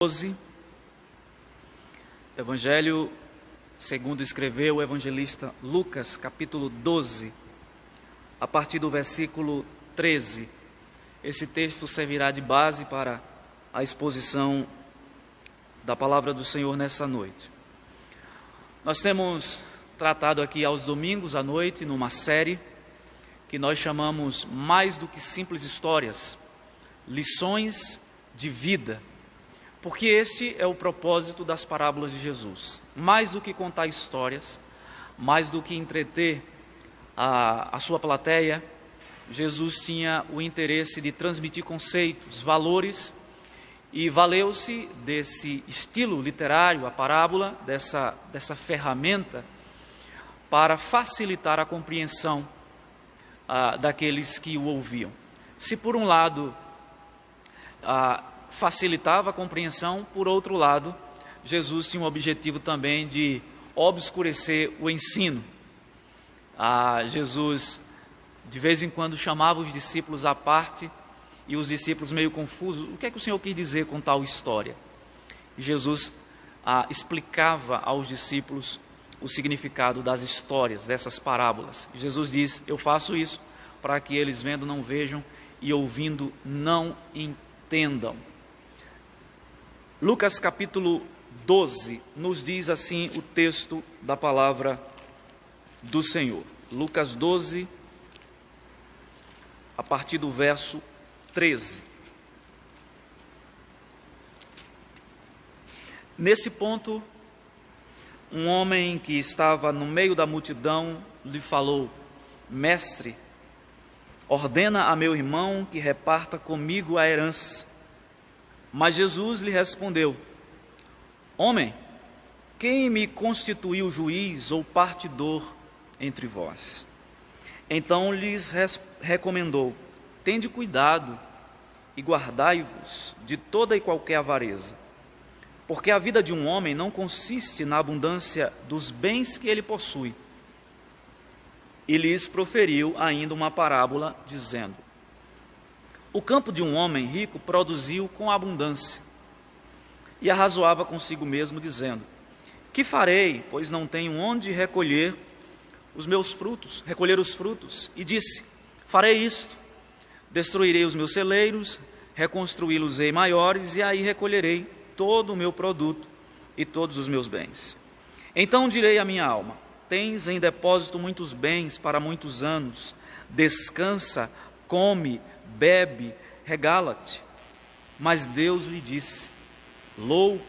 12, Evangelho segundo escreveu o evangelista Lucas, capítulo 12, a partir do versículo 13. Esse texto servirá de base para a exposição da palavra do Senhor nessa noite. Nós temos tratado aqui aos domingos à noite, numa série que nós chamamos Mais do que Simples Histórias, Lições de Vida. Porque este é o propósito das parábolas de Jesus. Mais do que contar histórias, mais do que entreter a sua plateia, Jesus tinha o interesse de transmitir conceitos, valores, e valeu-se desse estilo literário, a parábola, dessa ferramenta, para facilitar a compreensão daqueles que o ouviam. Se por um lado facilitava a compreensão, por outro lado, Jesus tinha o objetivo também de obscurecer o ensino. Jesus, de vez em quando, chamava os discípulos à parte e os discípulos meio confusos. O que é que o Senhor quis dizer com tal história? E Jesus explicava aos discípulos o significado das histórias, dessas parábolas. E Jesus diz: eu faço isso para que eles vendo não vejam e ouvindo não entendam. Lucas capítulo 12 nos diz assim o texto da palavra do Senhor. Lucas 12, a partir do verso 13. Nesse ponto, um homem que estava no meio da multidão lhe falou: Mestre, ordena a meu irmão que reparta comigo a herança. Mas Jesus lhe respondeu: Homem, quem me constituiu juiz ou partidor entre vós? Então lhes recomendou: Tende cuidado e guardai-vos de toda e qualquer avareza, porque a vida de um homem não consiste na abundância dos bens que ele possui. E lhes proferiu ainda uma parábola, dizendo: O campo de um homem rico produziu com abundância, e arrazoava consigo mesmo, dizendo: Que farei, pois não tenho onde recolher os frutos? E disse: Farei isto: destruirei os meus celeiros, reconstruí-los-ei maiores, e aí recolherei todo o meu produto e todos os meus bens. Então direi à minha alma: Tens em depósito muitos bens para muitos anos, descansa, come, bebe, regala-te. Mas Deus lhe disse: Louco,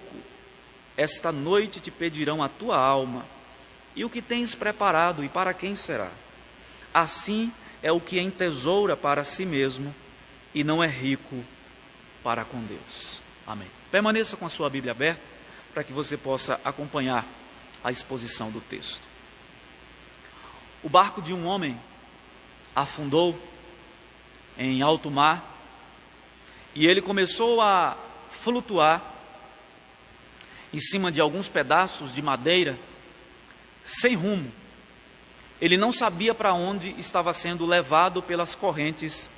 esta noite te pedirão a tua alma, e o que tens preparado, e para quem será? Assim é o que entesoura para si mesmo, e não é rico para com Deus. Amém. Permaneça com a sua Bíblia aberta, para que você possa acompanhar a exposição do texto. O barco de um homem afundou em alto mar, e ele começou a flutuar em cima de alguns pedaços de madeira, sem rumo. Ele não sabia para onde estava sendo levado pelas correntes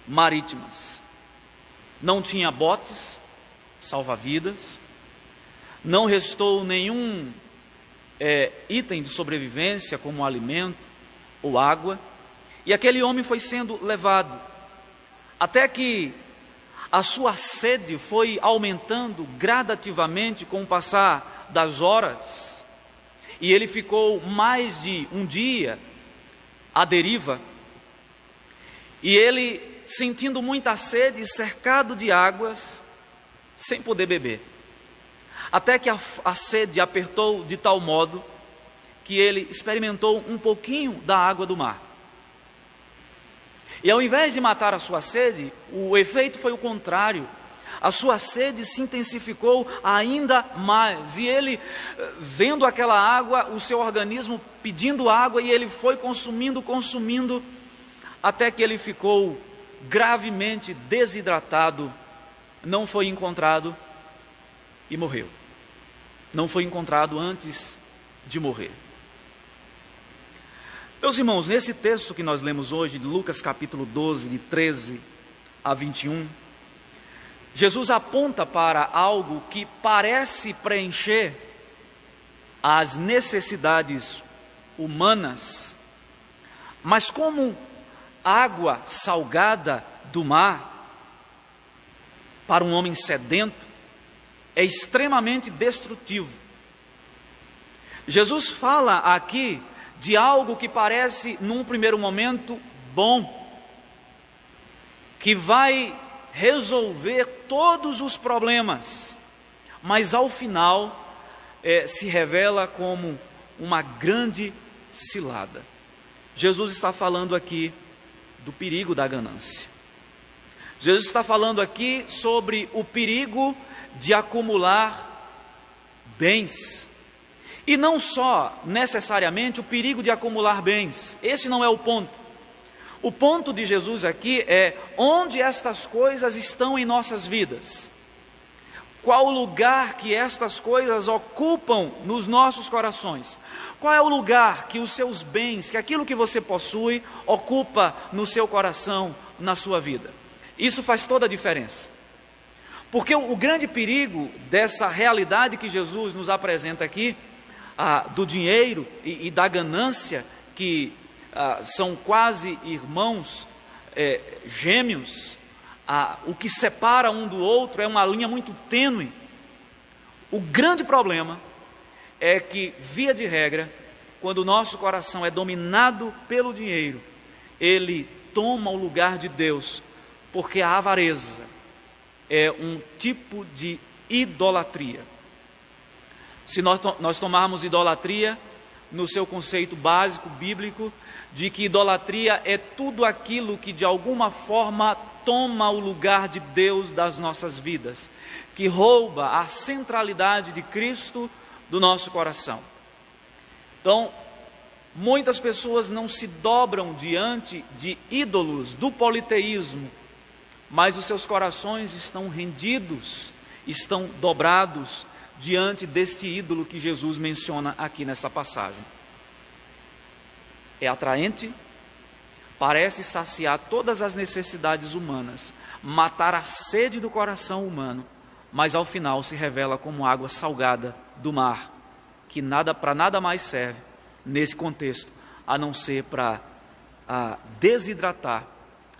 marítimas. Não tinha botes, salva-vidas, não restou nenhum item de sobrevivência, como alimento ou água, e aquele homem foi sendo levado, até que a sua sede foi aumentando gradativamente com o passar das horas, e ele ficou mais de um dia à deriva, e ele, sentindo muita sede, cercado de águas, sem poder beber, até que a sede apertou de tal modo que ele experimentou um pouquinho da água do mar. E ao invés de matar a sua sede, o efeito foi o contrário. A sua sede se intensificou ainda mais. E ele, vendo aquela água, o seu organismo pedindo água, e ele foi consumindo, até que ele ficou gravemente desidratado, não foi encontrado e morreu. Não foi encontrado antes de morrer. Meus irmãos, nesse texto que nós lemos hoje, de Lucas capítulo 12, de 13 a 21, Jesus aponta para algo que parece preencher as necessidades humanas, mas como água salgada do mar, para um homem sedento, é extremamente destrutivo. Jesus fala aqui de algo que parece, num primeiro momento, bom, que vai resolver todos os problemas, mas ao final se revela como uma grande cilada. Jesus está falando aqui do perigo da ganância. Jesus está falando aqui sobre o perigo de acumular bens. E não só necessariamente o perigo de acumular bens. Esse não é o ponto. O ponto de Jesus aqui é onde estas coisas estão em nossas vidas. Qual o lugar que estas coisas ocupam nos nossos corações? Qual é o lugar que os seus bens, que aquilo que você possui, ocupa no seu coração, na sua vida? Isso faz toda a diferença. Porque o grande perigo dessa realidade que Jesus nos apresenta aqui, do dinheiro e da ganância, que são quase irmãos gêmeos, o que separa um do outro é uma linha muito tênue. O grande problema é que, via de regra, quando o nosso coração é dominado pelo dinheiro, ele toma o lugar de Deus, porque a avareza é um tipo de idolatria. Se nós tomarmos idolatria no seu conceito básico bíblico, de que idolatria é tudo aquilo que de alguma forma toma o lugar de Deus das nossas vidas, que rouba a centralidade de Cristo do nosso coração. Então, muitas pessoas não se dobram diante de ídolos do politeísmo, mas os seus corações estão rendidos, estão dobrados diante deste ídolo que Jesus menciona aqui nessa passagem. É atraente, parece saciar todas as necessidades humanas, matar a sede do coração humano, mas ao final se revela como água salgada do mar, que para nada mais serve nesse contexto, a não ser para desidratar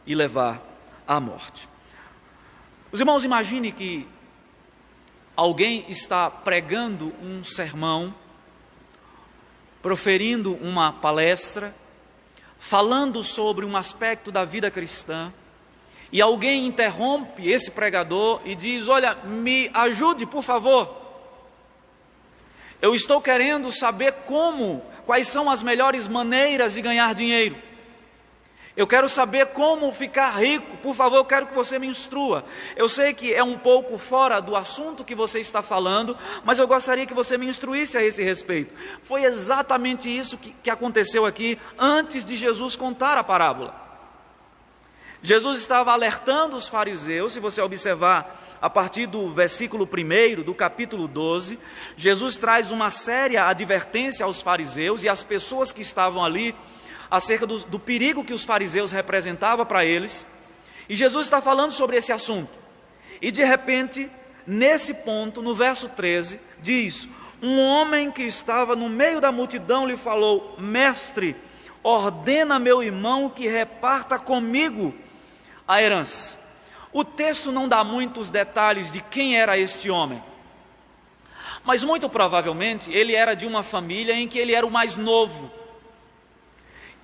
e levar à morte. Os irmãos, imagine que alguém está pregando um sermão, proferindo uma palestra, falando sobre um aspecto da vida cristã, e alguém interrompe esse pregador e diz: olha, me ajude, por favor. Eu estou querendo saber quais são as melhores maneiras de ganhar dinheiro. Eu quero saber como ficar rico, por favor, eu quero que você me instrua. Eu sei que é um pouco fora do assunto que você está falando, mas eu gostaria que você me instruísse a esse respeito. Foi exatamente isso que aconteceu aqui antes de Jesus contar a parábola. Jesus estava alertando os fariseus, se você observar a partir do versículo 1 do capítulo 12, Jesus traz uma séria advertência aos fariseus e às pessoas que estavam ali, acerca do perigo que os fariseus representavam para eles, e Jesus está falando sobre esse assunto, e de repente, nesse ponto, no verso 13, diz: um homem que estava no meio da multidão lhe falou: mestre, ordena meu irmão que reparta comigo a herança. O texto não dá muitos detalhes de quem era este homem, mas muito provavelmente ele era de uma família em que ele era o mais novo.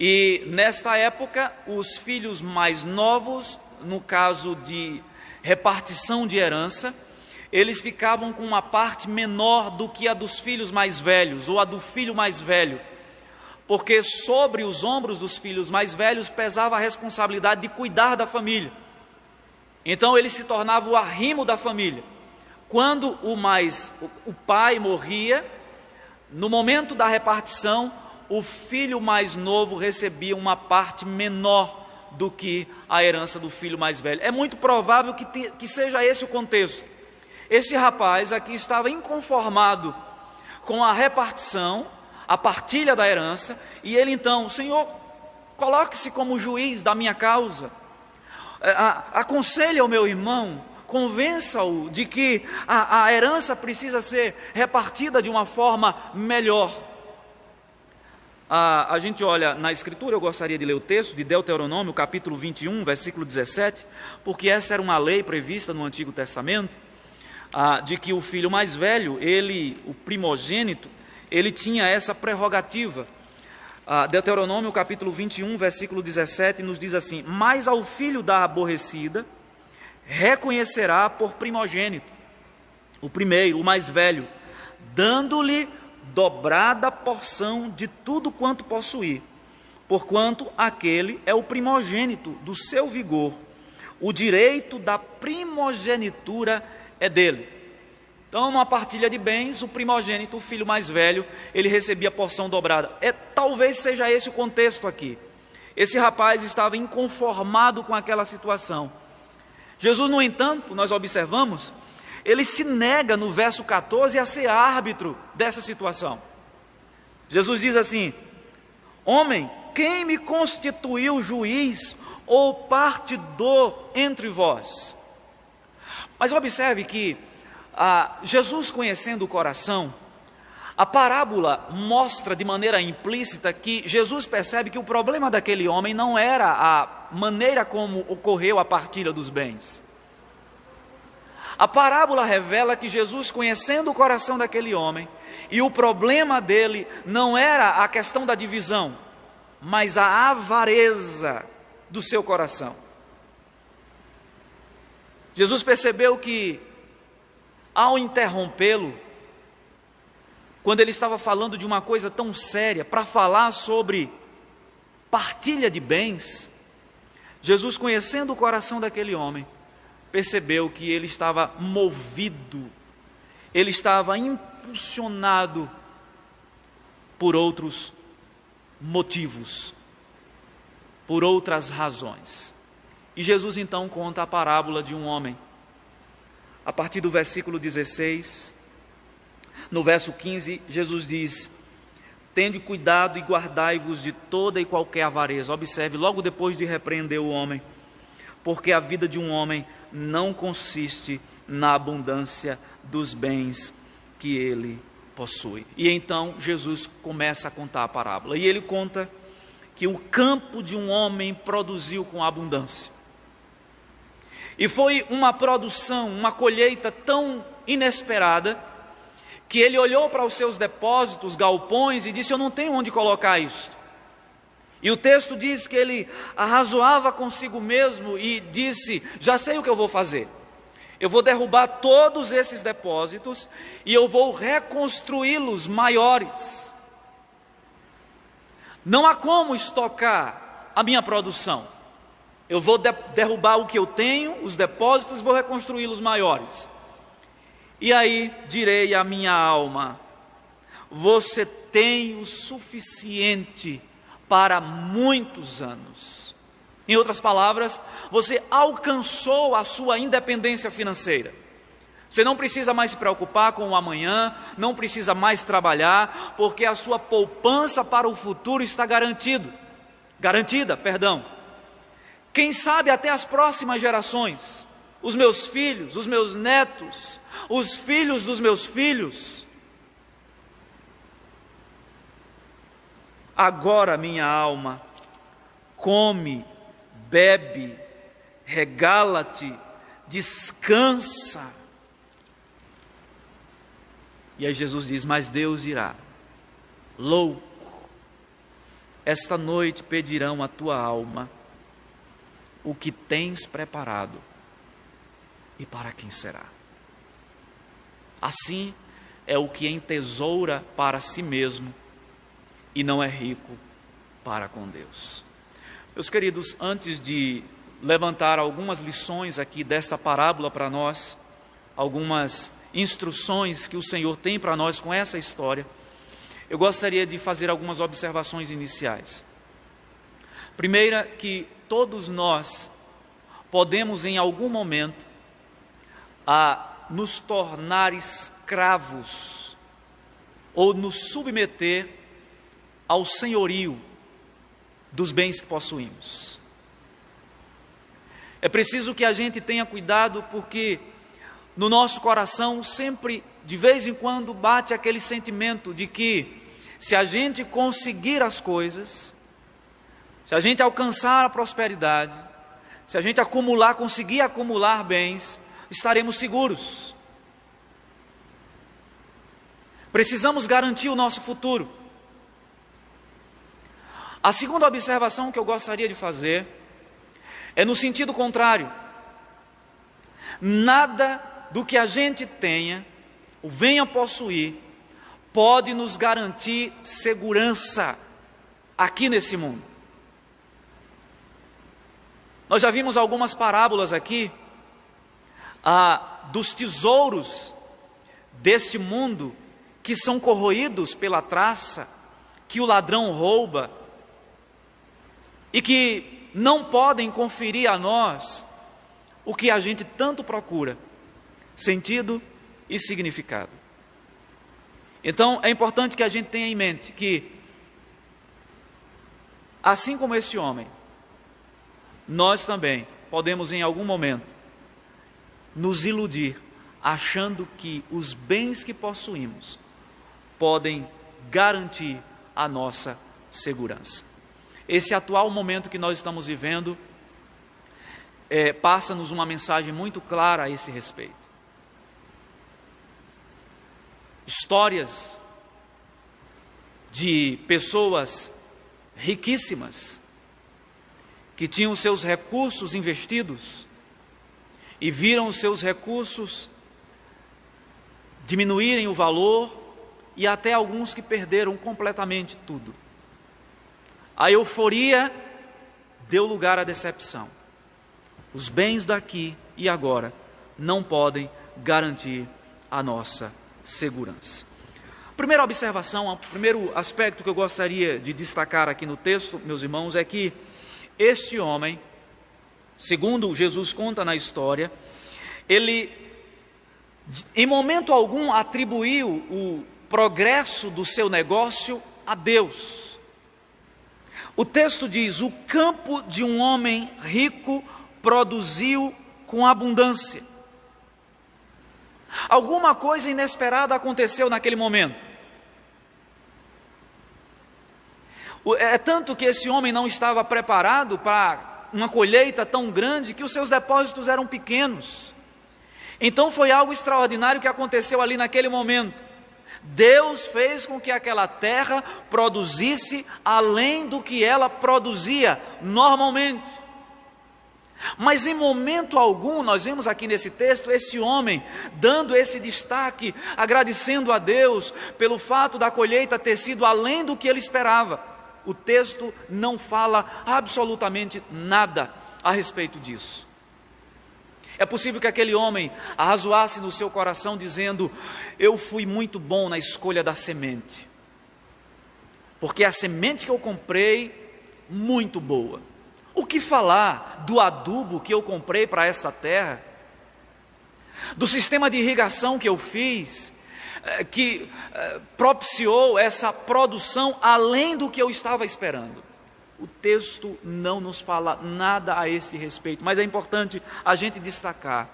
E nesta época, os filhos mais novos, no caso de repartição de herança, eles ficavam com uma parte menor do que a dos filhos mais velhos, ou a do filho mais velho, porque sobre os ombros dos filhos mais velhos pesava a responsabilidade de cuidar da família. Então ele se tornava o arrimo da família. Quando o pai morria, no momento da repartição, o filho mais novo recebia uma parte menor do que a herança do filho mais velho. É muito provável que seja esse o contexto. Esse rapaz aqui estava inconformado com a repartição, a partilha da herança, e ele então: Senhor, coloque-se como juiz da minha causa, aconselhe ao meu irmão convença-o de que a herança precisa ser repartida de uma forma melhor. A gente olha na Escritura, eu gostaria de ler o texto de Deuteronômio, capítulo 21, versículo 17, porque essa era uma lei prevista no Antigo Testamento, de que o filho mais velho, o primogênito, ele tinha essa prerrogativa. Deuteronômio, capítulo 21, versículo 17, nos diz assim: mas ao filho da aborrecida reconhecerá por primogênito, o primeiro, o mais velho, dando-lhe dobrada porção de tudo quanto possuir, porquanto aquele é o primogênito do seu vigor, o direito da primogenitura é dele. Então, numa partilha de bens, o primogênito, o filho mais velho, ele recebia porção dobrada. Talvez seja esse o contexto aqui. Esse rapaz estava inconformado com aquela situação. Jesus, no entanto, nós observamos, ele se nega no verso 14 a ser árbitro dessa situação. Jesus diz assim: homem, quem me constituiu juiz ou partidor entre vós? Mas observe que Jesus, conhecendo o coração, a parábola mostra de maneira implícita que Jesus percebe que o problema daquele homem não era a maneira como ocorreu a partilha dos bens. A parábola revela que Jesus, conhecendo o coração daquele homem, e o problema dele não era a questão da divisão, mas a avareza do seu coração. Jesus percebeu que, ao interrompê-lo, quando ele estava falando de uma coisa tão séria, para falar sobre partilha de bens, Jesus, conhecendo o coração daquele homem, percebeu que ele estava movido, ele estava impulsionado por outros motivos, por outras razões. E Jesus então conta a parábola de um homem. A partir do versículo 16, no verso 15, Jesus diz: tende cuidado e guardai-vos de toda e qualquer avareza. Observe, logo depois de repreender o homem, porque a vida de um homem não consiste na abundância dos bens que ele possui. E então Jesus começa a contar a parábola, e ele conta que o campo de um homem produziu com abundância. E foi uma produção, uma colheita tão inesperada, que ele olhou para os seus depósitos, galpões, e disse: eu não tenho onde colocar isso. E o texto diz que ele arrazoava consigo mesmo e disse: já sei o que eu vou fazer. Eu vou derrubar todos esses depósitos e eu vou reconstruí-los maiores. Não há como estocar a minha produção. Eu vou derrubar o que eu tenho, os depósitos, vou reconstruí-los maiores. E aí direi à minha alma: você tem o suficiente para muitos anos. Em outras palavras, você alcançou a sua independência financeira. Você não precisa mais se preocupar com o amanhã, não precisa mais trabalhar, porque a sua poupança para o futuro está garantida. Quem sabe até as próximas gerações, os meus filhos, os meus netos, os filhos dos meus filhos. Agora, minha alma, come, bebe, regala-te, descansa. E aí Jesus diz: mas Deus dirá: louco, esta noite pedirão a tua alma o que tens preparado e para quem será. Assim é o que entesoura para si mesmo e não é rico para com Deus. Meus queridos, antes de levantar algumas lições aqui desta parábola para nós, algumas instruções que o Senhor tem para nós com essa história, eu gostaria de fazer algumas observações iniciais. Primeira, que todos nós podemos em algum momento nos tornar escravos ou nos submeter ao senhorio dos bens que possuímos. É preciso que a gente tenha cuidado, porque no nosso coração sempre, de vez em quando, bate aquele sentimento de que se a gente conseguir as coisas, se a gente alcançar a prosperidade, se a gente conseguir acumular bens, estaremos seguros. Precisamos garantir o nosso futuro. A segunda observação que eu gostaria de fazer é no sentido contrário. Nada do que a gente tenha ou venha possuir pode nos garantir segurança aqui nesse mundo. Nós já vimos algumas parábolas aqui dos tesouros deste mundo que são corroídos pela traça, que o ladrão rouba e que não podem conferir a nós o que a gente tanto procura: sentido e significado. Então é importante que a gente tenha em mente que, assim como esse homem, nós também podemos em algum momento nos iludir achando que os bens que possuímos podem garantir a nossa segurança. Esse atual momento que nós estamos vivendo passa-nos uma mensagem muito clara a esse respeito. Histórias de pessoas riquíssimas que tinham seus recursos investidos e viram os seus recursos diminuírem o valor, e até alguns que perderam completamente tudo. A euforia deu lugar à decepção. Os bens daqui e agora não podem garantir a nossa segurança. Primeira observação, o primeiro aspecto que eu gostaria de destacar aqui no texto, meus irmãos, é que este homem, segundo Jesus conta na história, ele em momento algum atribuiu o progresso do seu negócio a Deus. O texto diz: o campo de um homem rico produziu com abundância. Alguma coisa inesperada aconteceu naquele momento. É tanto que esse homem não estava preparado para uma colheita tão grande que os seus depósitos eram pequenos. Então foi algo extraordinário que aconteceu ali naquele momento. Deus fez com que aquela terra produzisse além do que ela produzia normalmente. Mas em momento algum, nós vemos aqui nesse texto, esse homem dando esse destaque, agradecendo a Deus pelo fato da colheita ter sido além do que ele esperava. O texto não fala absolutamente nada a respeito disso. É possível que aquele homem arrazoasse no seu coração dizendo: eu fui muito bom na escolha da semente, porque a semente que eu comprei, muito boa. O que falar do adubo que eu comprei para essa terra, do sistema de irrigação que eu fiz, que propiciou essa produção além do que eu estava esperando? O texto não nos fala nada a esse respeito, mas é importante a gente destacar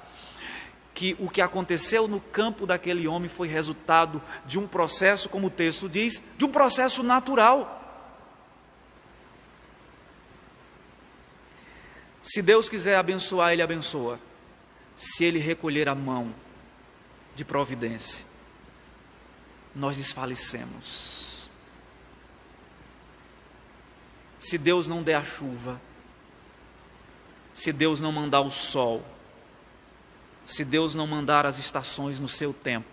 que o que aconteceu no campo daquele homem foi resultado de um processo, como o texto diz, de um processo natural. Se Deus quiser abençoar, Ele abençoa. Se Ele recolher a mão de providência, nós desfalecemos. Se Deus não der a chuva, se Deus não mandar o sol, se Deus não mandar as estações no seu tempo,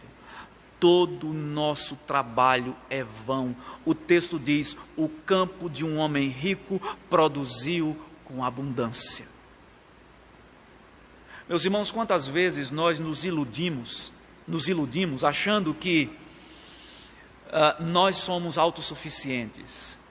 todo o nosso trabalho é vão. O texto diz: o campo de um homem rico produziu com abundância. Meus irmãos, quantas vezes nós nos iludimos achando que nós somos autossuficientes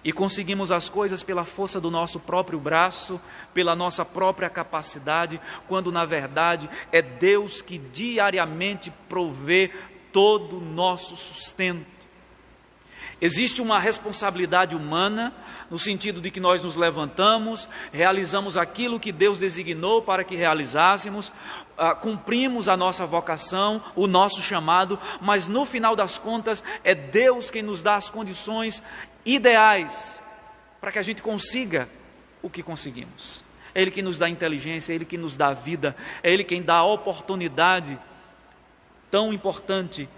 e conseguimos as coisas pela força do nosso próprio braço, pela nossa própria capacidade, quando na verdade é Deus que diariamente provê todo o nosso sustento. Existe uma responsabilidade humana, no sentido de que nós nos levantamos, realizamos aquilo que Deus designou para que realizássemos, cumprimos a nossa vocação, o nosso chamado, mas no final das contas é Deus quem nos dá as condições ideais para que a gente consiga o que conseguimos. É Ele que nos dá inteligência, é Ele que nos dá vida, é Ele quem dá a oportunidade tão importante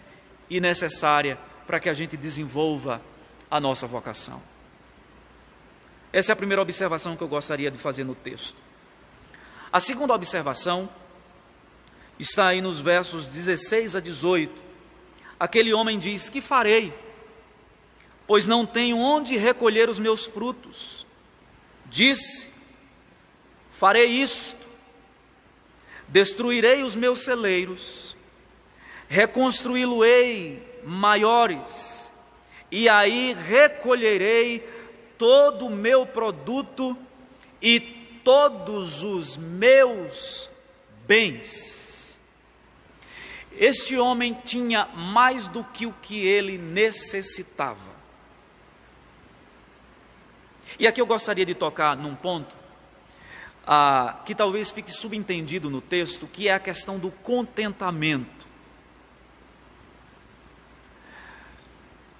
e necessária para que a gente desenvolva a nossa vocação. Essa é a primeira observação que eu gostaria de fazer no texto. A segunda observação está aí nos versos 16 a 18. Aquele homem diz: que farei? Pois não tenho onde recolher os meus frutos. Disse: farei isto, destruirei os meus celeiros, reconstruí-lo-ei maiores, e aí recolherei todo o meu produto e todos os meus bens. Este homem tinha mais do que o que ele necessitava. E aqui eu gostaria de tocar num ponto que talvez fique subentendido no texto, que é a questão do contentamento.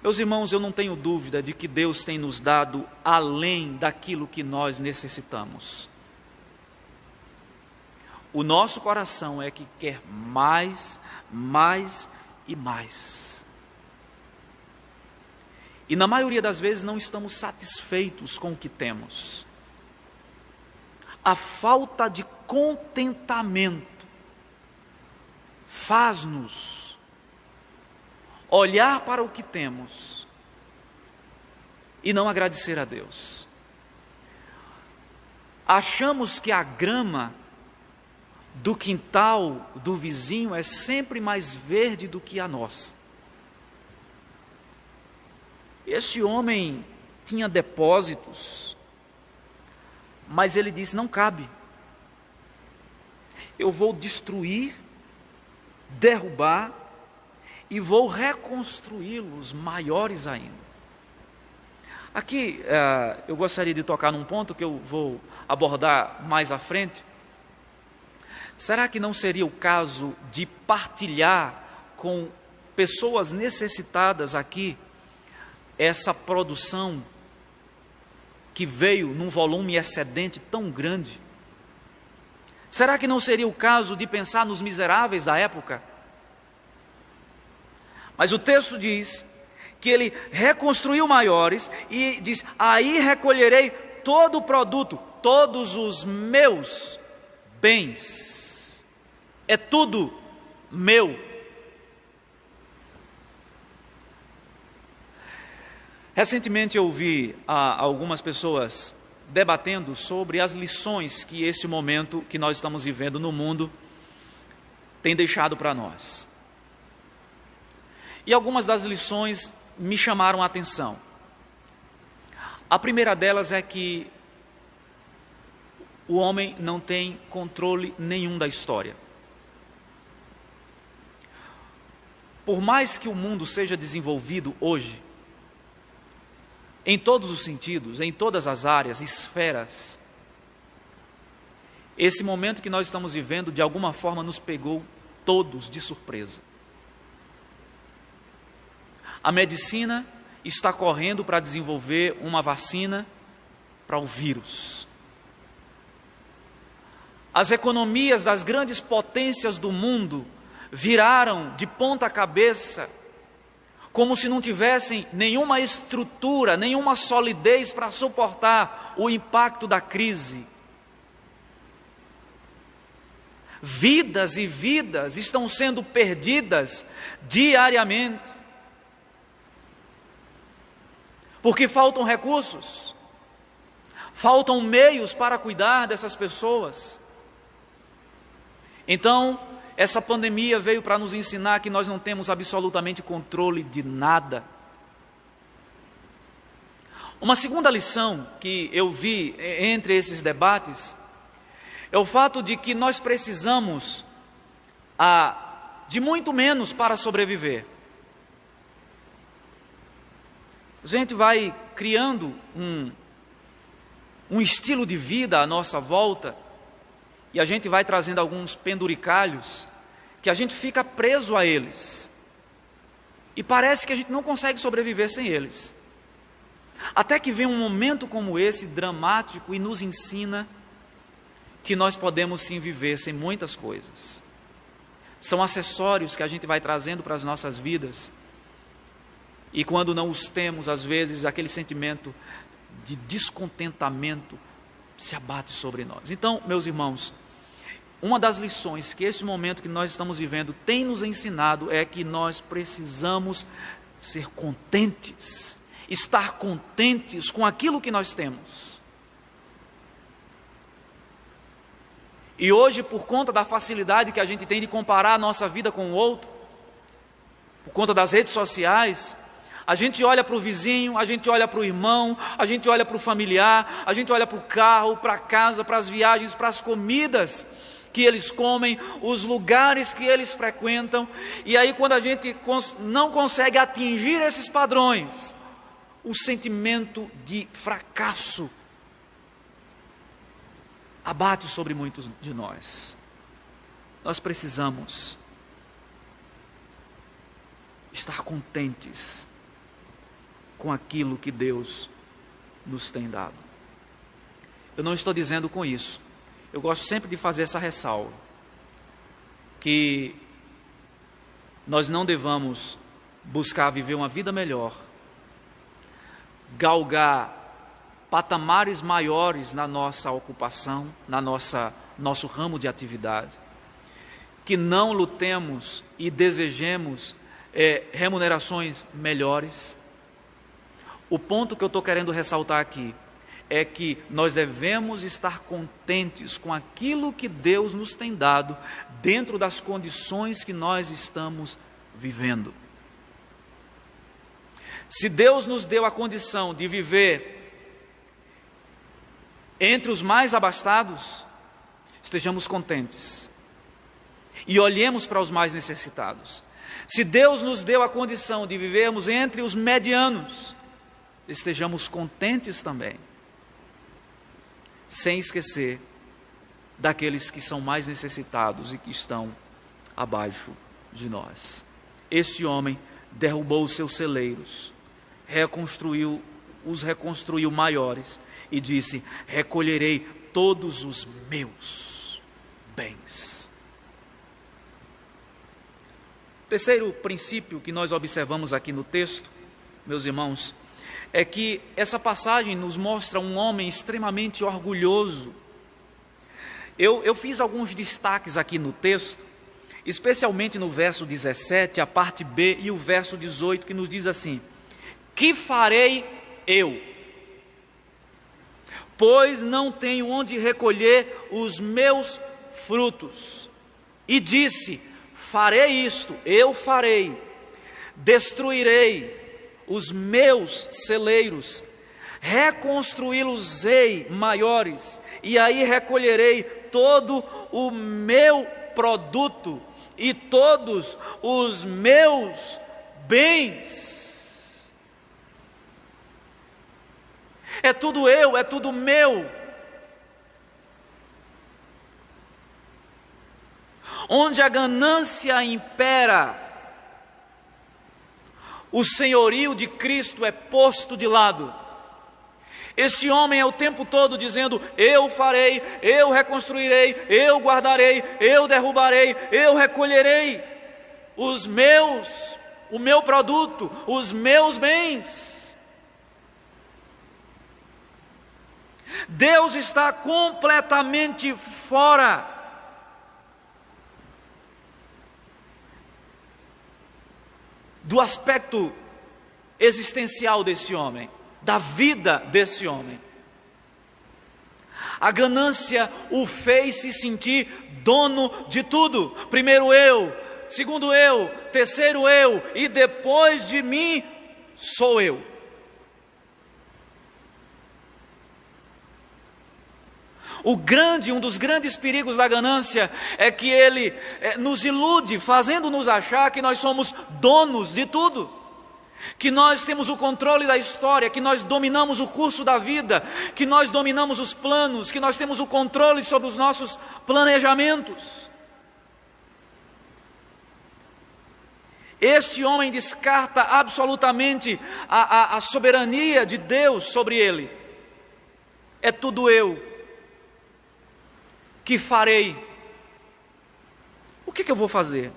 Meus irmãos, eu não tenho dúvida de que Deus tem nos dado além daquilo que nós necessitamos. O nosso coração é que quer mais, mais e mais. E na maioria das vezes não estamos satisfeitos com o que temos. A falta de contentamento faz-nos olhar para o que temos e não agradecer a Deus. Achamos que a grama do quintal do vizinho é sempre mais verde do que a nossa. Este homem tinha depósitos, mas ele disse: não cabe. Eu vou destruir, derrubar e vou reconstruí-los maiores ainda. Aqui eu gostaria de tocar num ponto que eu vou abordar mais à frente. Será que não seria o caso de partilhar com pessoas necessitadas aqui essa produção que veio num volume excedente tão grande? Será que não seria o caso de pensar nos miseráveis da época? Mas o texto diz que ele reconstruiu maiores e diz: aí recolherei todo o produto, todos os meus bens. É tudo meu. Recentemente eu ouvi algumas pessoas debatendo sobre as lições que esse momento que nós estamos vivendo no mundo tem deixado para nós. E algumas das lições me chamaram a atenção. A primeira delas é que o homem não tem controle nenhum da história. Por mais que o mundo seja desenvolvido hoje, em todos os sentidos, em todas as áreas, esferas, esse momento que nós estamos vivendo, de alguma forma, nos pegou todos de surpresa. A medicina está correndo para desenvolver uma vacina para o vírus. As economias das grandes potências do mundo viraram de ponta cabeça, como se não tivessem nenhuma estrutura, nenhuma solidez para suportar o impacto da crise. Vidas e vidas estão sendo perdidas diariamente, porque faltam recursos, faltam meios para cuidar dessas pessoas. Então, essa pandemia veio para nos ensinar que nós não temos absolutamente controle de nada. Uma segunda lição que eu vi entre esses debates é o fato de que nós precisamos de muito menos para sobreviver. A gente vai criando um estilo de vida à nossa volta, e a gente vai trazendo alguns penduricalhos, que a gente fica preso a eles, e parece que a gente não consegue sobreviver sem eles. Até que vem um momento como esse, dramático, e nos ensina que nós podemos sim viver sem muitas coisas. São acessórios que a gente vai trazendo para as nossas vidas, e quando não os temos, às vezes aquele sentimento de descontentamento se abate sobre nós. Então, meus irmãos, uma das lições que esse momento que nós estamos vivendo tem nos ensinado é que nós precisamos ser contentes, estar contentes com aquilo que nós temos. E hoje, por conta da facilidade que a gente tem de comparar a nossa vida com o outro, por conta das redes sociais, a gente olha para o vizinho, a gente olha para o irmão, a gente olha para o familiar, a gente olha para o carro, para a casa, para as viagens, para as comidas que eles comem, os lugares que eles frequentam, e aí quando a gente não consegue atingir esses padrões, o sentimento de fracasso abate sobre muitos de nós. Nós precisamos estar contentes com aquilo que Deus nos tem dado. Eu não estou dizendo com isso, eu gosto sempre de fazer essa ressalva, que nós não devamos buscar viver uma vida melhor, galgar patamares maiores na nossa ocupação, nosso ramo de atividade, que não lutemos e desejemos remunerações melhores. O ponto que eu estou querendo ressaltar aqui é que nós devemos estar contentes com aquilo que Deus nos tem dado dentro das condições que nós estamos vivendo. Se Deus nos deu a condição de viver entre os mais abastados, estejamos contentes e olhemos para os mais necessitados. Se Deus nos deu a condição de vivermos entre os medianos, estejamos contentes também, sem esquecer daqueles que são mais necessitados e que estão abaixo de nós. Esse homem derrubou os seus celeiros, reconstruiu maiores e disse: recolherei todos os meus bens. Terceiro princípio que nós observamos aqui no texto, meus irmãos, é que essa passagem nos mostra um homem extremamente orgulhoso. Eu fiz alguns destaques aqui no texto, especialmente no verso 17, a parte B, e o verso 18, que nos diz assim: que farei eu? Pois não tenho onde recolher os meus frutos. E disse: farei isto, eu farei, destruirei os meus celeiros, reconstruí-los-ei maiores, e aí recolherei todo o meu produto e todos os meus bens. É tudo eu, é tudo meu. Onde a ganância impera, o senhorio de Cristo é posto de lado. Esse homem é o tempo todo dizendo: eu farei, eu reconstruirei, eu guardarei, eu derrubarei, eu recolherei o meu produto, os meus bens. Deus está completamente fora do aspecto existencial desse homem, da vida desse homem. A ganância o fez se sentir dono de tudo. Primeiro eu, segundo eu, terceiro eu, e depois de mim sou eu. Um dos grandes perigos da ganância é que ele nos ilude, fazendo-nos achar que nós somos donos de tudo. que nós temos o controle da história, que nós dominamos o curso da vida, que nós dominamos os planos, que nós temos o controle sobre os nossos planejamentos. Este homem descarta absolutamente a soberania de Deus sobre ele. É tudo eu que farei. O que eu vou fazer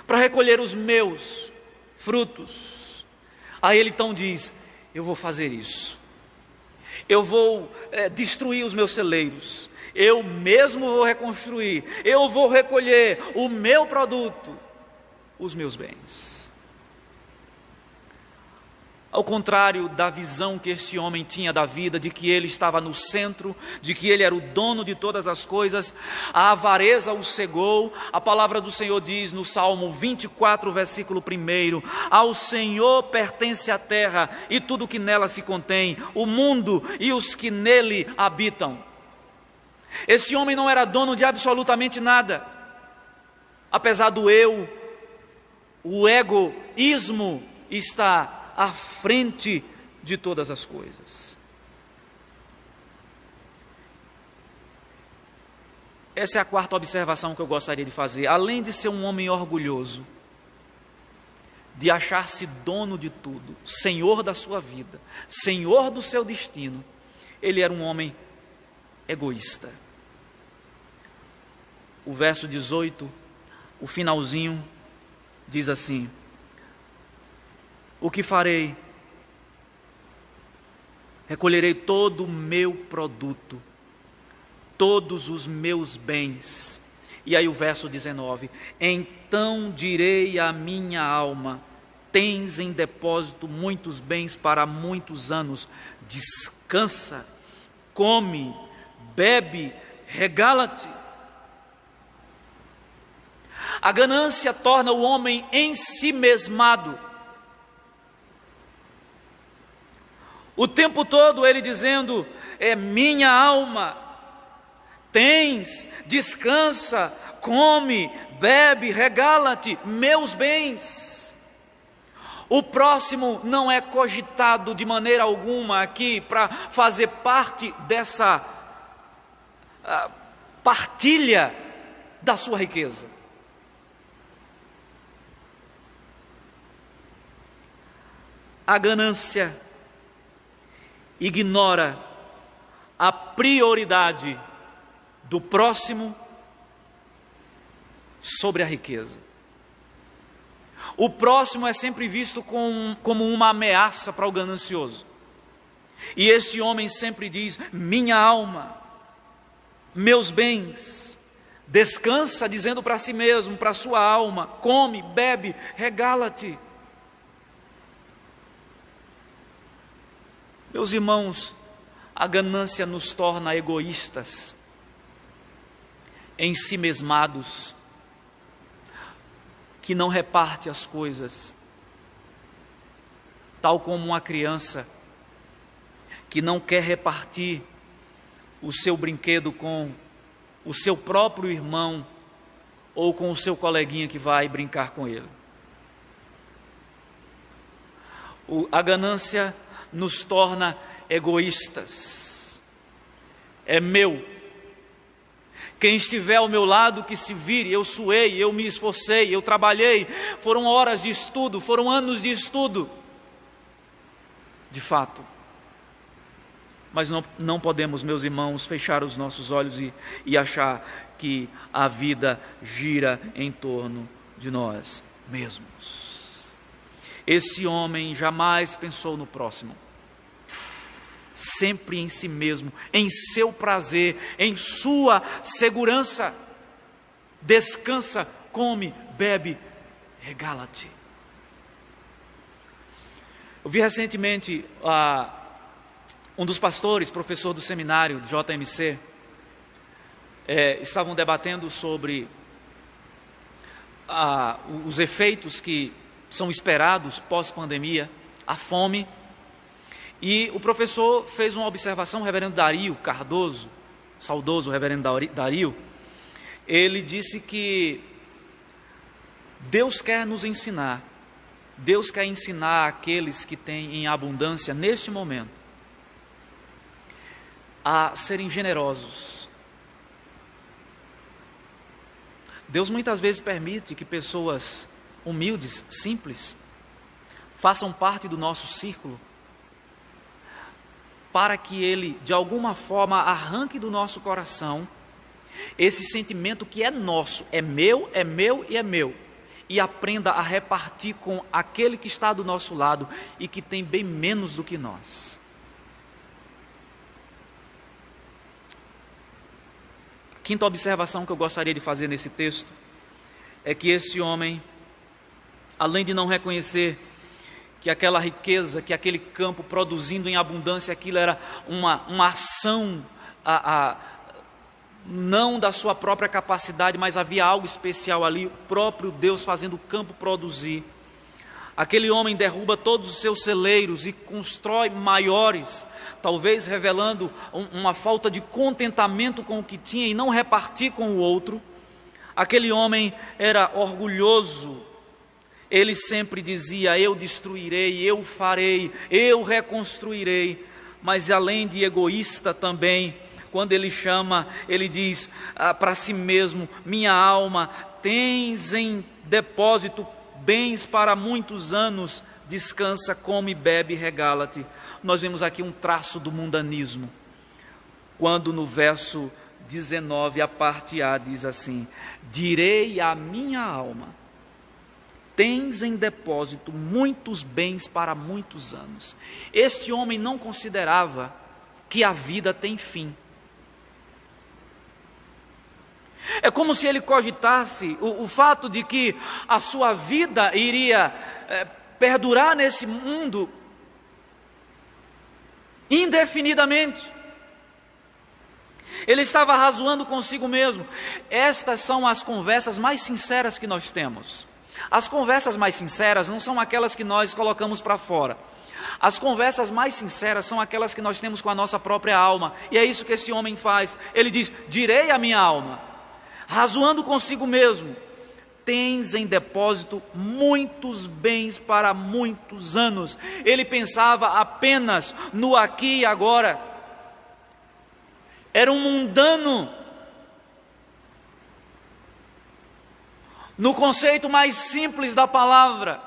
para recolher os meus frutos? Aí ele então diz: eu vou fazer isso. Eu vou destruir os meus celeiros. Eu mesmo vou reconstruir. Eu vou recolher o meu produto, os meus bens. Ao contrário da visão que este homem tinha da vida, de que ele estava no centro, de que ele era o dono de todas as coisas, a avareza o cegou. A palavra do Senhor diz no Salmo 24, versículo 1: ao Senhor pertence a terra e tudo que nela se contém, o mundo e os que nele habitam. Esse homem não era dono de absolutamente nada, apesar do eu. O egoísmo está à frente de todas as coisas. Essa é a quarta observação que eu gostaria de fazer. Além de ser um homem orgulhoso, de achar-se dono de tudo, senhor da sua vida, senhor do seu destino, ele era um homem egoísta. O verso 18, o finalzinho, diz assim: o que farei? Recolherei todo o meu produto, todos os meus bens. E aí o verso 19: então direi à minha alma: tens em depósito muitos bens para muitos anos, descansa, come, bebe, regala-te. A ganância torna o homem ensimesmado. O tempo todo ele dizendo: é minha alma, tens, descansa, come, bebe, regala-te, meus bens. O próximo não é cogitado de maneira alguma aqui para fazer parte dessa partilha da sua riqueza. A ganância ignora a prioridade do próximo sobre a riqueza. O próximo é sempre visto como uma ameaça para o ganancioso. E este homem sempre diz: minha alma, meus bens. Descansa, dizendo para si mesmo, para a sua alma: come, bebe, regala-te. Meus irmãos, a ganância nos torna egoístas, ensimesmados, que não reparte as coisas, tal como uma criança que não quer repartir o seu brinquedo com o seu próprio irmão ou com o seu coleguinha que vai brincar com ele. A ganância nos torna egoístas. É meu. Quem estiver ao meu lado que se vire. Eu suei, eu me esforcei, eu trabalhei. Foram horas de estudo, foram anos de estudo. De fato. Mas não podemos, meus irmãos, fechar os nossos olhos e achar que a vida gira em torno de nós mesmos. Esse homem jamais pensou no próximo, sempre em si mesmo, em seu prazer, em sua segurança. Descansa, come, bebe, regala-te. Eu vi recentemente um dos pastores, professor do seminário de JMC, estavam debatendo sobre os efeitos que são esperados pós-pandemia, a fome, e o professor fez uma observação, o reverendo Dario Cardoso, saudoso reverendo Dario, ele disse que Deus quer nos ensinar Deus quer ensinar aqueles que têm em abundância, neste momento, a serem generosos. Deus muitas vezes permite que pessoas humildes, simples, façam parte do nosso círculo, para que Ele, de alguma forma, arranque do nosso coração esse sentimento que é nosso, é meu e é meu, e aprenda a repartir com aquele que está do nosso lado e que tem bem menos do que nós. A quinta observação que eu gostaria de fazer nesse texto é que esse homem, além de não reconhecer que aquela riqueza, que aquele campo produzindo em abundância, aquilo era uma ação, não da sua própria capacidade, mas havia algo especial ali, o próprio Deus fazendo o campo produzir. Aquele homem derruba todos os seus celeiros e constrói maiores, talvez revelando uma falta de contentamento com o que tinha e não repartir com o outro. Aquele homem era orgulhoso. Ele sempre dizia: eu destruirei, eu farei, eu reconstruirei. Mas além de egoísta também, quando ele chama, ele diz para si mesmo: minha alma, tens em depósito bens para muitos anos, descansa, come, bebe, regala-te. Nós vemos aqui um traço do mundanismo, quando no verso 19, a parte A diz assim: direi à minha alma, tens em depósito muitos bens para muitos anos. Este homem não considerava que a vida tem fim. É como se ele cogitasse o fato de que a sua vida iria perdurar nesse mundo indefinidamente. Ele estava razoando consigo mesmo. Estas são as conversas mais sinceras que nós temos. As conversas mais sinceras não são aquelas que nós colocamos para fora. As conversas mais sinceras são aquelas que nós temos com a nossa própria alma. E é isso que esse homem faz. Ele diz: direi à minha alma, razoando consigo mesmo, tens em depósito muitos bens para muitos anos. Ele pensava apenas no aqui e agora. Era um mundano, no conceito mais simples da palavra.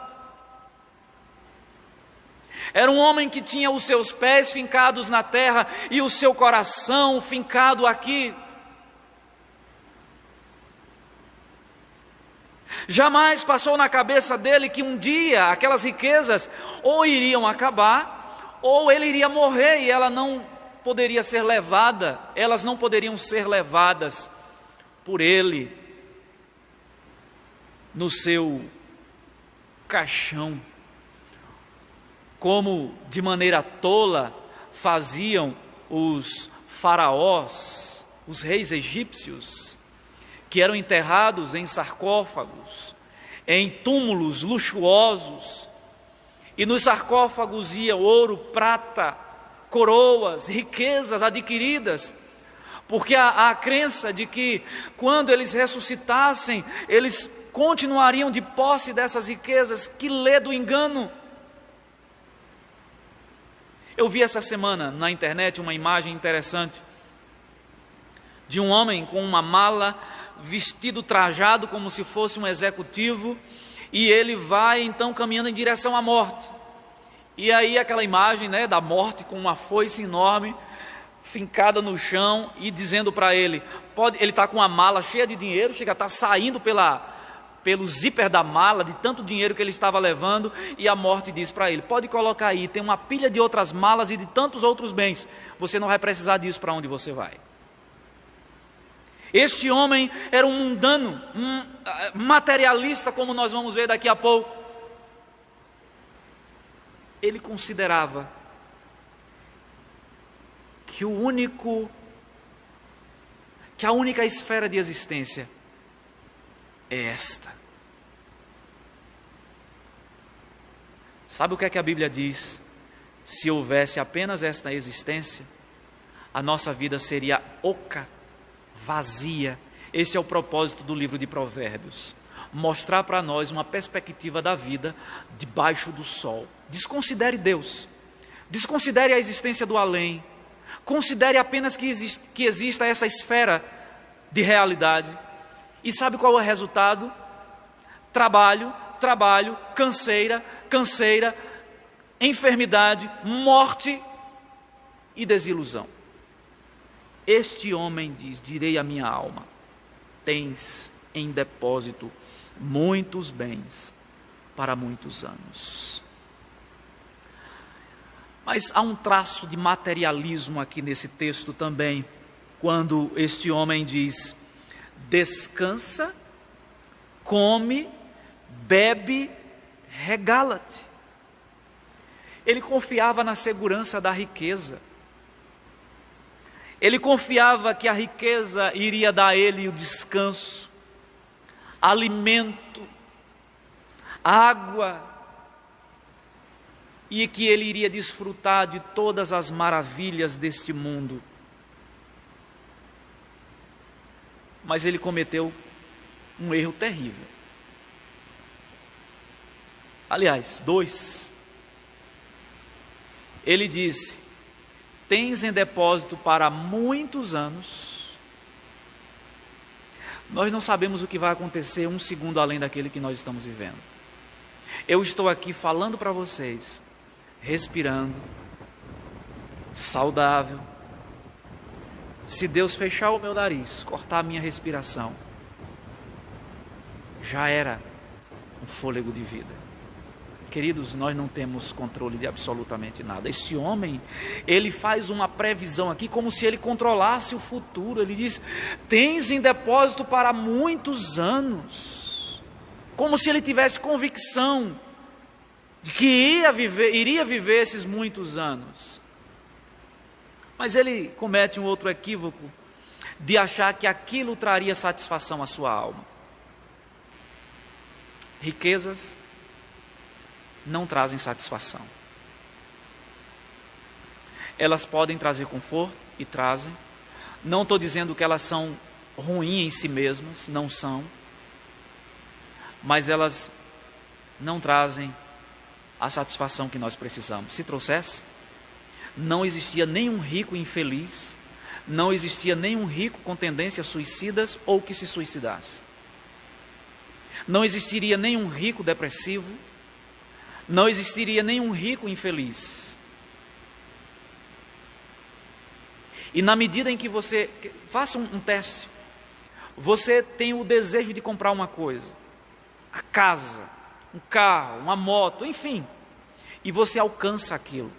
Era um homem que tinha os seus pés fincados na terra e o seu coração fincado aqui. Jamais passou na cabeça dele que um dia aquelas riquezas ou iriam acabar, ou ele iria morrer e ela não poderia ser levada, elas não poderiam ser levadas por ele no seu caixão, como de maneira tola faziam os faraós, os reis egípcios, que eram enterrados em sarcófagos, em túmulos luxuosos, e nos sarcófagos ia ouro, prata, coroas, riquezas adquiridas, porque a crença de que quando eles ressuscitassem, eles continuariam de posse dessas riquezas. Que ledo engano! Eu vi essa semana na internet uma imagem interessante de um homem com uma mala, vestido, trajado como se fosse um executivo, e ele vai então caminhando em direção à morte. E aí aquela imagem, né, da morte com uma foice enorme, fincada no chão, e dizendo para ele, ele está com uma mala cheia de dinheiro, chega a estar saindo pelo zíper da mala, de tanto dinheiro que ele estava levando, e a morte diz para ele: pode colocar aí, tem uma pilha de outras malas e de tantos outros bens, você não vai precisar disso para onde você vai. Este homem era um mundano, um materialista, como nós vamos ver daqui a pouco. Ele considerava que a única esfera de existência é esta. Sabe o que é que a Bíblia diz? Se houvesse apenas esta existência, a nossa vida seria oca, vazia. Esse é o propósito do livro de Provérbios. mostrar para nós uma perspectiva da vida debaixo do sol. Desconsidere Deus, desconsidere a existência do além, considere apenas que exista essa esfera de realidade. E sabe qual é o resultado? Trabalho, canseira, enfermidade, morte e desilusão. Este homem diz: direi à minha alma, tens em depósito muitos bens para muitos anos. Mas há um traço de materialismo aqui nesse texto também, quando este homem diz: descansa, come, bebe, regala-te. Ele confiava na segurança da riqueza. Ele confiava que a riqueza iria dar a ele o descanso, alimento, água, e que ele iria desfrutar de todas as maravilhas deste mundo. Mas ele cometeu um erro terrível. Aliás, 2. Ele disse: tens em depósito para muitos anos. Nós não sabemos o que vai acontecer um segundo além daquele que nós estamos vivendo. Eu estou aqui falando para vocês, respirando, saudável. Se Deus fechar o meu nariz, cortar a minha respiração, já era um fôlego de vida. Queridos, nós não temos controle de absolutamente nada. Esse homem, ele faz uma previsão aqui como se ele controlasse o futuro. Ele diz: tens em depósito para muitos anos. Como se ele tivesse convicção de que iria viver esses muitos anos. Mas ele comete um outro equívoco de achar que aquilo traria satisfação à sua alma. Riquezas não trazem satisfação. Elas podem trazer conforto, e trazem. Não estou dizendo que elas são ruins em si mesmas, não são. Mas elas não trazem a satisfação que nós precisamos. Se trouxesse, não existia nenhum rico infeliz, não existia nenhum rico com tendências suicidas ou que se suicidasse. Não existiria nenhum rico depressivo, não existiria nenhum rico infeliz. E na medida em que você faça um teste, você tem o desejo de comprar uma coisa, a casa, um carro, uma moto, enfim, e você alcança aquilo.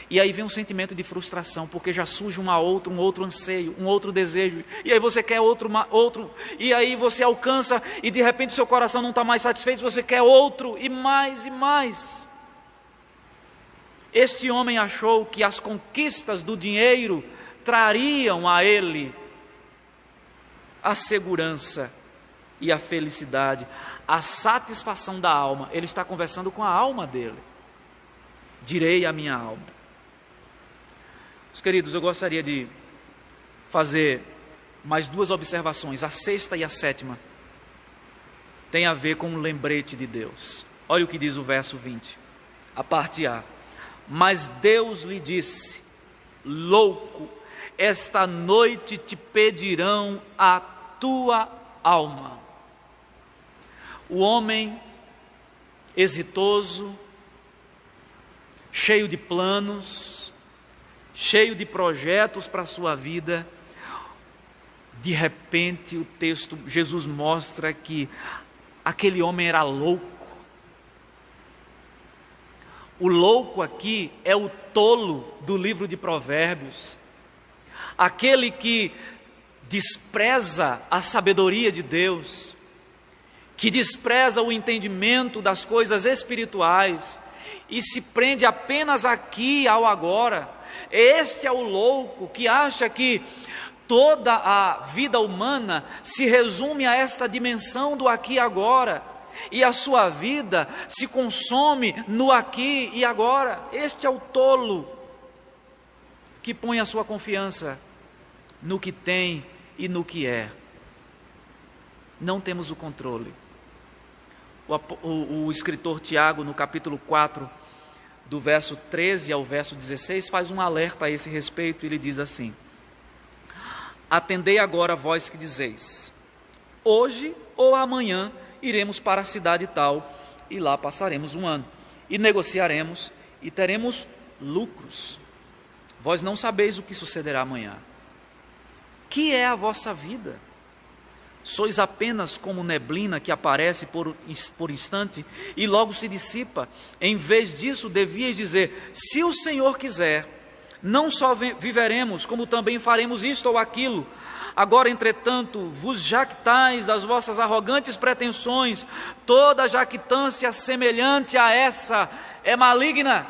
E aí vem um sentimento de frustração, porque já surge um outro anseio, um outro desejo, e aí você quer outro, e aí você alcança, e de repente seu coração não está mais satisfeito, você quer outro, e mais e mais. Este homem achou que as conquistas do dinheiro trariam a ele a segurança e a felicidade, a satisfação da alma. Ele está conversando com a alma dele. Direi à minha alma. Meus queridos, eu gostaria de fazer mais 2 observações. A 6ª e a 7ª tem a ver com um lembrete de Deus. Olha o que diz o verso 20, a parte A. Mas Deus lhe disse: louco, esta noite te pedirão a tua alma. O homem exitoso, cheio de planos, cheio de projetos para a sua vida, de repente o texto, Jesus mostra que aquele homem era louco. O louco aqui é o tolo do livro de Provérbios, aquele que despreza a sabedoria de Deus, que despreza o entendimento das coisas espirituais e se prende apenas aqui ao agora. Este é o louco que acha que toda a vida humana se resume a esta dimensão do aqui e agora, e a sua vida se consome no aqui e agora. Este é o tolo que põe a sua confiança no que tem e no que é. Não temos o controle O escritor Tiago, no capítulo 4, do verso 13 ao verso 16, faz um alerta a esse respeito. Ele diz assim: atendei agora vós que dizeis, hoje ou amanhã iremos para a cidade tal, e lá passaremos um ano, e negociaremos, e teremos lucros. Vós não sabeis o que sucederá amanhã. Que é a vossa vida? Sois apenas como neblina que aparece por instante e logo se dissipa. Em vez disso, devíeis dizer: se o Senhor quiser, não só viveremos, como também faremos isto ou aquilo. Agora, entretanto, vos jactais das vossas arrogantes pretensões. Toda jactância semelhante a essa é maligna.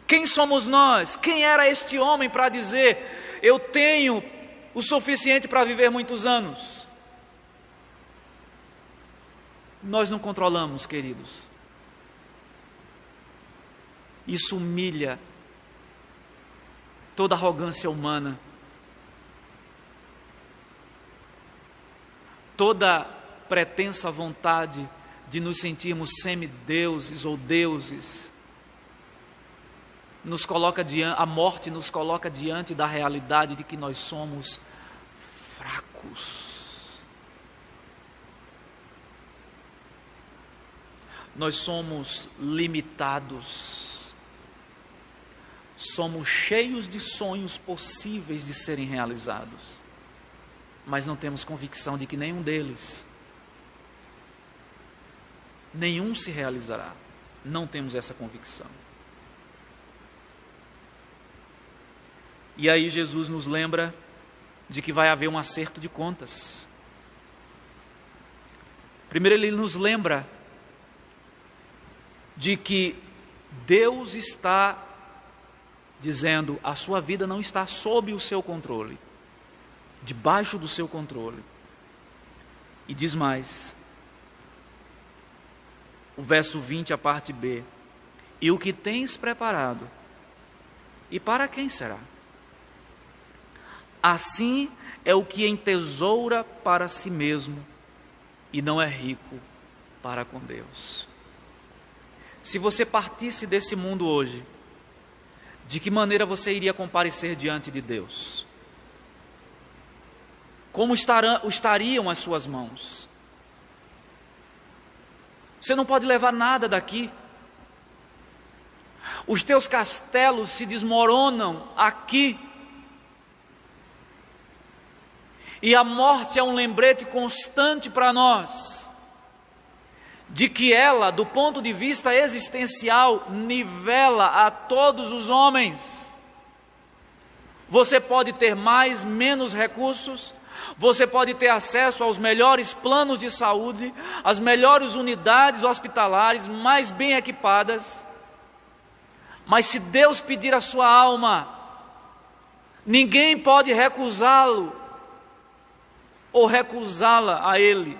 Quem somos nós? Quem era este homem para dizer: eu tenho o suficiente para viver muitos anos? Nós não controlamos, queridos. Isso humilha toda arrogância humana, toda pretensa vontade de nos sentirmos semideuses ou deuses. A morte nos coloca diante da realidade de que nós somos fracos. Nós somos limitados. Somos cheios de sonhos possíveis de serem realizados, mas não temos convicção de que nenhum deles, nenhum se realizará. Não temos essa convicção. E aí Jesus nos lembra de que vai haver um acerto de contas. Primeiro, ele nos lembra de que Deus está dizendo: a sua vida não está sob o seu controle, debaixo do seu controle. E diz mais, o verso 20, a parte B: e o que tens preparado, e para quem será? Assim é o que entesoura para si mesmo e não é rico para com Deus. Se você partisse desse mundo hoje, de que maneira você iria comparecer diante de Deus? Como estariam as suas mãos? Você não pode levar nada daqui. Os teus castelos se desmoronam aqui. E a morte é um lembrete constante para nós de que ela, do ponto de vista existencial, nivela a todos os homens. Você pode ter mais, menos recursos, você pode ter acesso aos melhores planos de saúde, às melhores unidades hospitalares, mais bem equipadas, mas se Deus pedir a sua alma, ninguém pode recusá-lo ou recusá-la a Ele.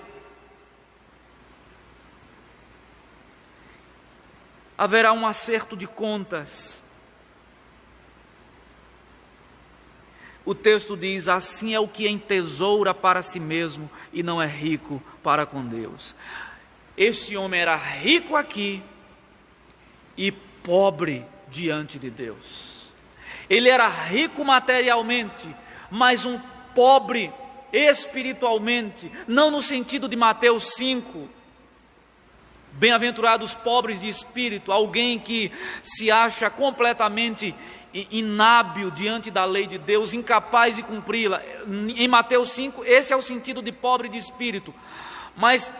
Haverá um acerto de contas. O texto diz: assim é o que entesoura para si mesmo e não é rico para com Deus. Este homem era rico aqui e pobre diante de Deus. Ele era rico materialmente, mas um pobre espiritualmente, não no sentido de Mateus 5, bem-aventurados pobres de espírito, alguém que se acha completamente inábil diante da lei de Deus, incapaz de cumpri-la. Em Mateus 5, esse é o sentido de pobre de espírito. Mas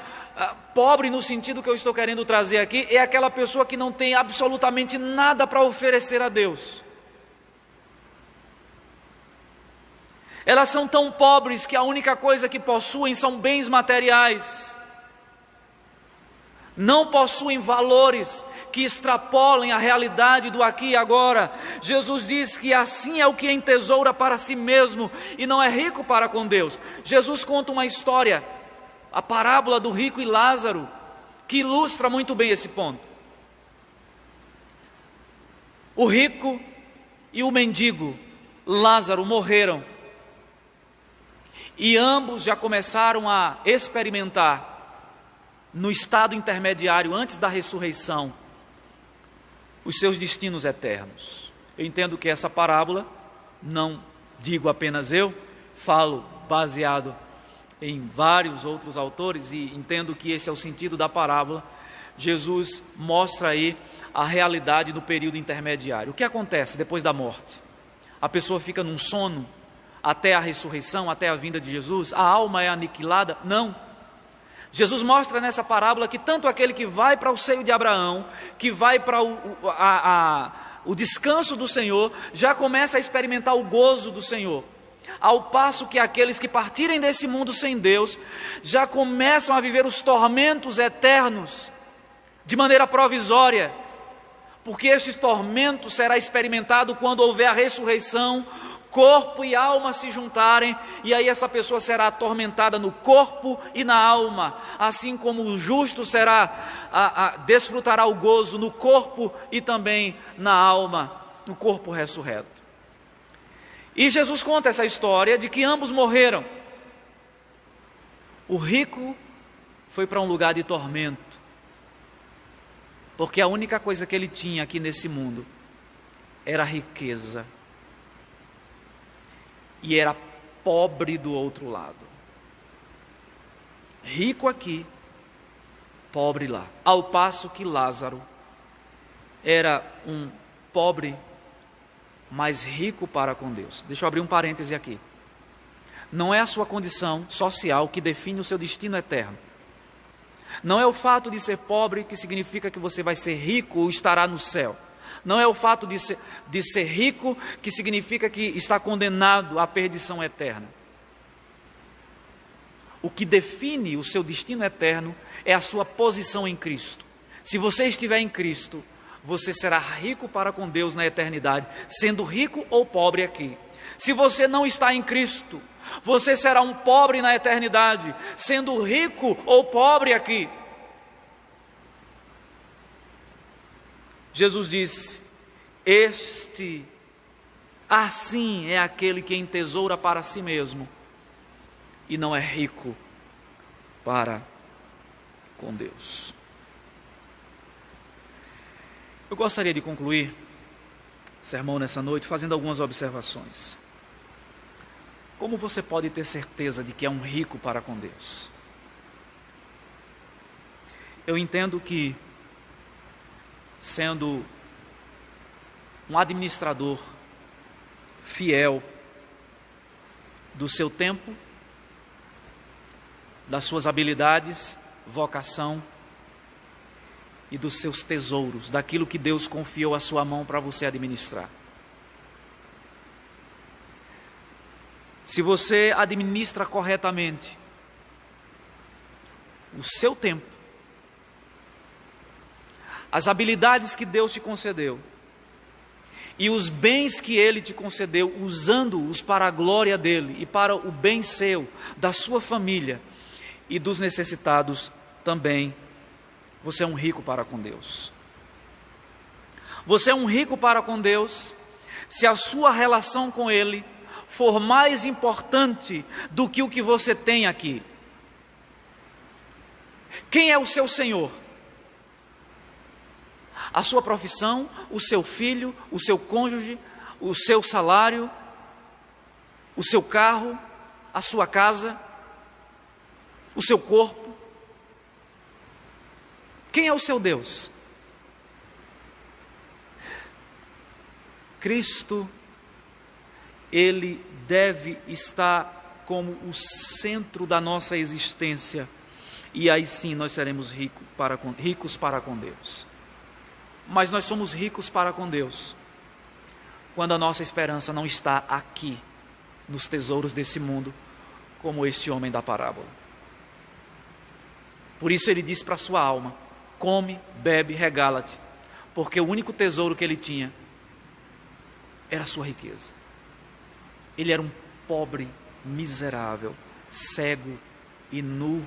pobre no sentido que eu estou querendo trazer aqui, é aquela pessoa que não tem absolutamente nada para oferecer a Deus. Elas são tão pobres que a única coisa que possuem são bens materiais. Não possuem valores que extrapolem a realidade do aqui e agora. Jesus diz que assim é o que entesoura para si mesmo e não é rico para com Deus. Jesus conta uma história, a parábola do rico e Lázaro, que ilustra muito bem esse ponto. O rico e o mendigo Lázaro morreram. E ambos já começaram a experimentar no estado intermediário antes da ressurreição, os seus destinos eternos. Eu entendo que essa parábola, não digo apenas eu, falo baseado em vários outros autores e entendo que esse é o sentido da parábola. Jesus mostra aí a realidade do período intermediário. O que acontece depois da morte? A pessoa fica num sono até a ressurreição, até a vinda de Jesus? A alma é aniquilada? Não. Jesus mostra nessa parábola que tanto aquele que vai para o seio de Abraão, que vai para o descanso do Senhor, já começa a experimentar o gozo do Senhor. Ao passo que aqueles que partirem desse mundo sem Deus, já começam a viver os tormentos eternos, de maneira provisória, porque esse tormento será experimentado quando houver a ressurreição, corpo e alma se juntarem, e aí essa pessoa será atormentada no corpo e na alma, assim como o justo desfrutará o gozo no corpo e também na alma, no corpo ressurreto. E Jesus conta essa história de que ambos morreram. O rico foi para um lugar de tormento, porque a única coisa que ele tinha aqui nesse mundo era riqueza. E era pobre do outro lado. Rico aqui, pobre lá. Ao passo que Lázaro era um pobre, mas rico para com Deus. Deixa eu abrir um parêntese aqui. Não é a sua condição social que define o seu destino eterno. Não é o fato de ser pobre que significa que você vai ser rico ou estará no céu. Não é o fato de ser rico que significa que está condenado à perdição eterna. O que define o seu destino eterno é a sua posição em Cristo. Se você estiver em Cristo, você será rico para com Deus na eternidade, sendo rico ou pobre aqui. Se você não está em Cristo, você será um pobre na eternidade, sendo rico ou pobre aqui. Jesus disse: assim é aquele que entesoura para si mesmo e não é rico para com Deus. Eu gostaria de concluir o sermão nessa noite fazendo algumas observações. Como você pode ter certeza de que é um rico para com Deus? Eu entendo que, sendo um administrador fiel do seu tempo, das suas habilidades, vocação e dos seus tesouros, daquilo que Deus confiou à sua mão para você administrar. Se você administra corretamente o seu tempo, as habilidades que Deus te concedeu e os bens que Ele te concedeu, usando-os para a glória dEle e para o bem seu, da sua família e dos necessitados também, você é um rico para com Deus. Você é um rico para com Deus se a sua relação com Ele for mais importante do que o que você tem aqui. Quem é o seu Senhor? A sua profissão, o seu filho, o seu cônjuge, o seu salário, o seu carro, a sua casa, o seu corpo. Quem é o seu Deus? Cristo, Ele deve estar como o centro da nossa existência, e aí sim nós seremos ricos para com Deus. Mas nós somos ricos para com Deus quando a nossa esperança não está aqui, nos tesouros desse mundo, como este homem da parábola. Por isso ele disse para a sua alma: come, bebe, regala-te, porque o único tesouro que ele tinha era a sua riqueza. Ele era um pobre, miserável, cego e nu,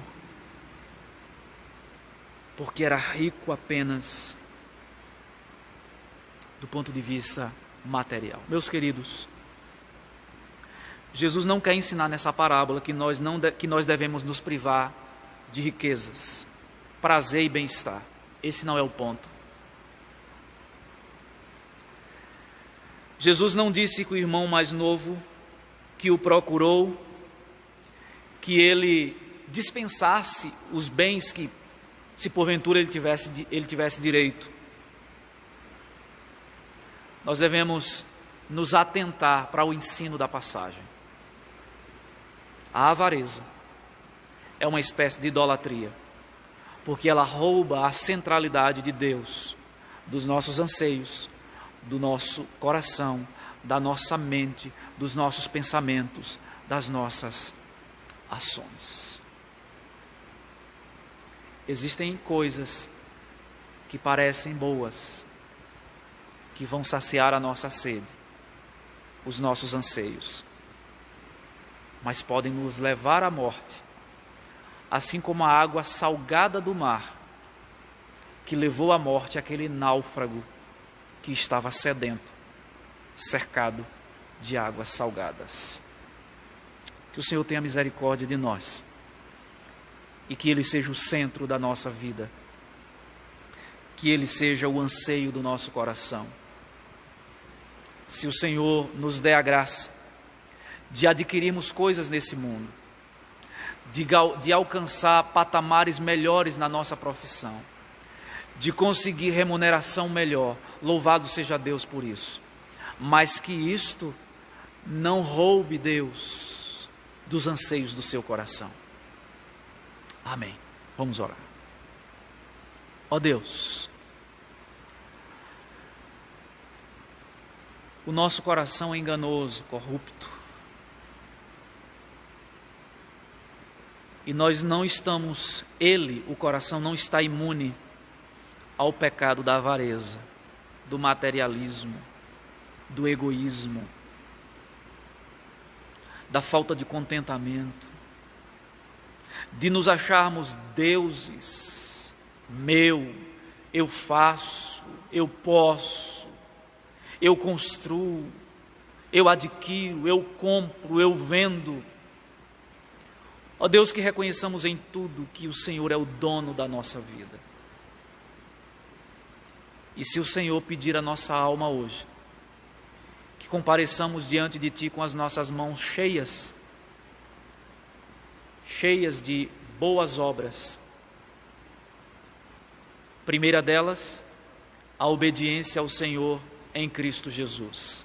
porque era rico apenas do ponto de vista material. Meus queridos, Jesus não quer ensinar nessa parábola que nós devemos nos privar de riquezas, prazer e bem-estar. Esse não é o ponto. Jesus não disse que o irmão mais novo que o procurou, que ele dispensasse os bens que, se porventura ele tivesse direito. Nós devemos nos atentar para o ensino da passagem. A avareza é uma espécie de idolatria, porque ela rouba a centralidade de Deus, dos nossos anseios, do nosso coração, da nossa mente, dos nossos pensamentos, das nossas ações. Existem coisas que parecem boas, que vão saciar a nossa sede, os nossos anseios, mas podem nos levar à morte, assim como a água salgada do mar, que levou à morte aquele náufrago que estava sedento, cercado de águas salgadas. Que o Senhor tenha misericórdia de nós e que Ele seja o centro da nossa vida, que Ele seja o anseio do nosso coração. Se o Senhor nos der a graça de adquirirmos coisas nesse mundo, de alcançar patamares melhores na nossa profissão, de conseguir remuneração melhor, louvado seja Deus por isso, mas que isto não roube Deus dos anseios do seu coração. Amém. Vamos orar. Ó Deus, o nosso coração é enganoso, corrupto, e nós não estamos, o coração não está imune ao pecado da avareza, do materialismo, do egoísmo, da falta de contentamento, de nos acharmos deuses. Eu faço, eu posso, eu construo, eu adquiro, eu compro, eu vendo. Ó Deus, que reconheçamos em tudo que o Senhor é o dono da nossa vida. E se o Senhor pedir a nossa alma hoje, que compareçamos diante de Ti com as nossas mãos cheias de boas obras. Primeira delas, a obediência ao Senhor em Cristo Jesus.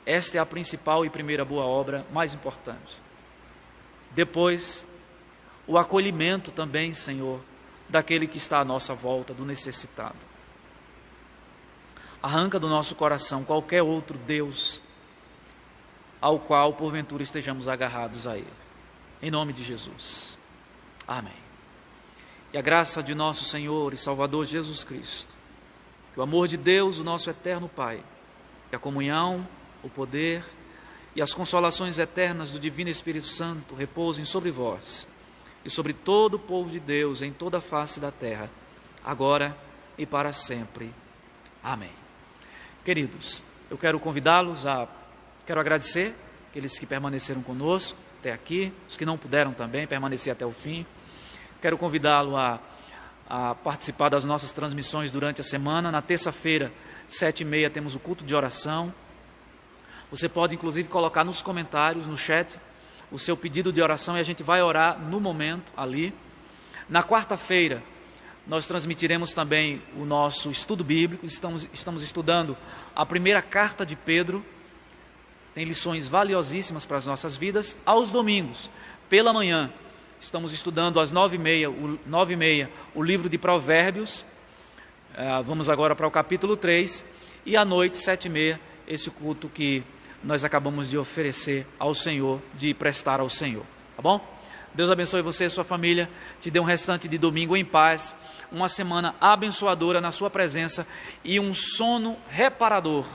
Esta é a principal e primeira boa obra, mais importante. Depois, o acolhimento também, Senhor, daquele que está à nossa volta, do necessitado. Arranca do nosso coração qualquer outro Deus ao qual, porventura, estejamos agarrados a Ele. Em nome de Jesus. Amém. E a graça de nosso Senhor e Salvador Jesus Cristo, o amor de Deus, o nosso eterno Pai, e a comunhão, o poder e as consolações eternas do Divino Espírito Santo repousem sobre vós e sobre todo o povo de Deus em toda a face da terra, agora e para sempre. Amém. Queridos, eu quero convidá-los quero agradecer aqueles que permaneceram conosco até aqui, os que não puderam também permanecer até o fim. Quero convidá-lo a participar das nossas transmissões durante a semana. Na terça-feira, 7h30, temos o culto de oração. Você pode, inclusive, colocar nos comentários, no chat, o seu pedido de oração e a gente vai orar no momento ali. Na quarta-feira, nós transmitiremos também o nosso estudo bíblico. Estamos estudando a primeira carta de Pedro. Tem lições valiosíssimas para as nossas vidas. Aos domingos, pela manhã, estamos estudando às 9h30 o livro de Provérbios. Vamos agora para o capítulo 3. E à noite, 7h30, esse culto que nós acabamos de oferecer ao Senhor, de prestar ao Senhor. Tá bom? Deus abençoe você e sua família. Te dê um restante de domingo em paz. Uma semana abençoadora na sua presença e um sono reparador,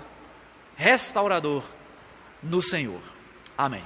restaurador no Senhor. Amém.